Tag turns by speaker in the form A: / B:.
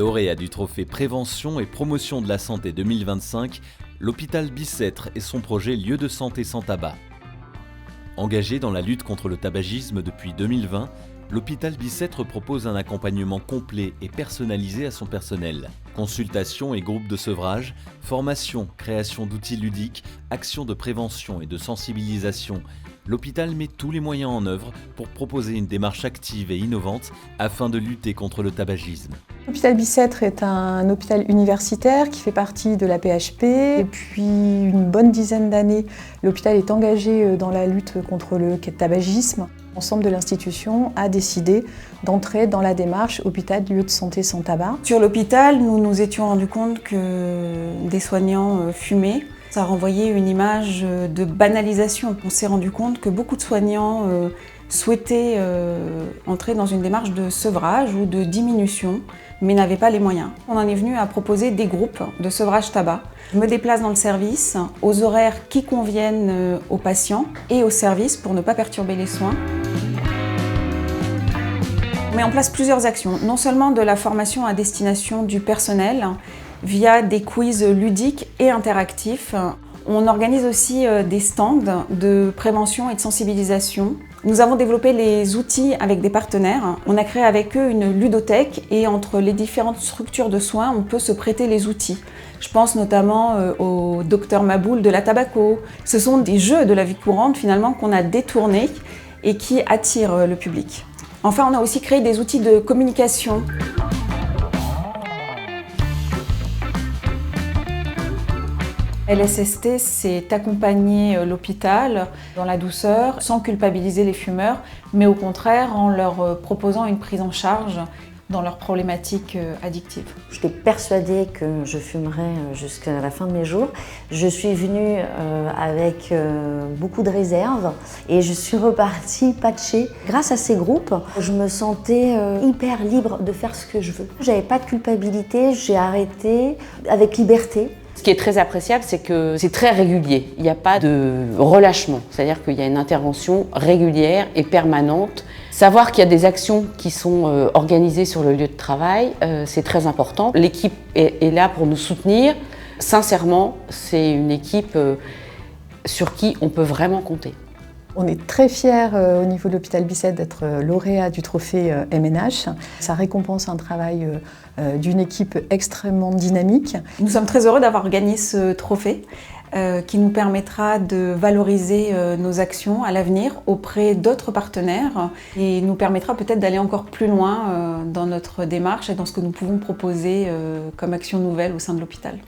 A: Lauréat du trophée Prévention et Promotion de la Santé 2025, l'hôpital Bicêtre et son projet Lieu de santé sans tabac. Engagé dans la lutte contre le tabagisme depuis 2020, l'hôpital Bicêtre propose un accompagnement complet et personnalisé à son personnel. Consultations et groupes de sevrage, formation, création d'outils ludiques, actions de prévention et de sensibilisation. L'hôpital met tous les moyens en œuvre pour proposer une démarche active et innovante afin de lutter contre le tabagisme.
B: L'hôpital Bicêtre est un hôpital universitaire qui fait partie de la PHP. Depuis une bonne dizaine d'années, l'hôpital est engagé dans la lutte contre le tabagisme. L'ensemble de l'institution a décidé d'entrer dans la démarche hôpital lieu de santé sans tabac.
C: Sur l'hôpital, nous nous étions rendus compte que des soignants fumaient. Ça renvoyait une image de banalisation. On s'est rendu compte que beaucoup de soignants souhaitaient entrer dans une démarche de sevrage ou de diminution, mais n'avaient pas les moyens. On en est venu à proposer des groupes de sevrage tabac. Je me déplace dans le service aux horaires qui conviennent aux patients et au service pour ne pas perturber les soins. On met en place plusieurs actions, non seulement de la formation à destination du personnel, via des quiz ludiques et interactifs. On organise aussi des stands de prévention et de sensibilisation. Nous avons développé les outils avec des partenaires. On a créé avec eux une ludothèque et entre les différentes structures de soins, on peut se prêter les outils. Je pense notamment au Docteur Maboul de la Tabaco. Ce sont des jeux de la vie courante finalement qu'on a détournés et qui attirent le public. Enfin, on a aussi créé des outils de communication. LSST, c'est accompagner l'hôpital dans la douceur, sans culpabiliser les fumeurs, mais au contraire en leur proposant une prise en charge dans leurs problématiques addictives.
D: J'étais persuadée que je fumerais jusqu'à la fin de mes jours. Je suis venue avec beaucoup de réserves et je suis repartie patchée. Grâce à ces groupes, je me sentais hyper libre de faire ce que je veux. J'avais pas de culpabilité, j'ai arrêté avec liberté.
E: Ce qui est très appréciable, c'est que c'est très régulier. Il n'y a pas de relâchement, c'est-à-dire qu'il y a une intervention régulière et permanente. Savoir qu'il y a des actions qui sont organisées sur le lieu de travail, c'est très important. L'équipe est là pour nous soutenir. Sincèrement, c'est une équipe sur qui on peut vraiment compter.
B: On est très fiers au niveau de l'hôpital Bicêtre d'être lauréat du trophée MNH. Ça récompense un travail d'une équipe extrêmement dynamique.
C: Nous sommes très heureux d'avoir gagné ce trophée qui nous permettra de valoriser nos actions à l'avenir auprès d'autres partenaires et nous permettra peut-être d'aller encore plus loin dans notre démarche et dans ce que nous pouvons proposer comme action nouvelle au sein de l'hôpital.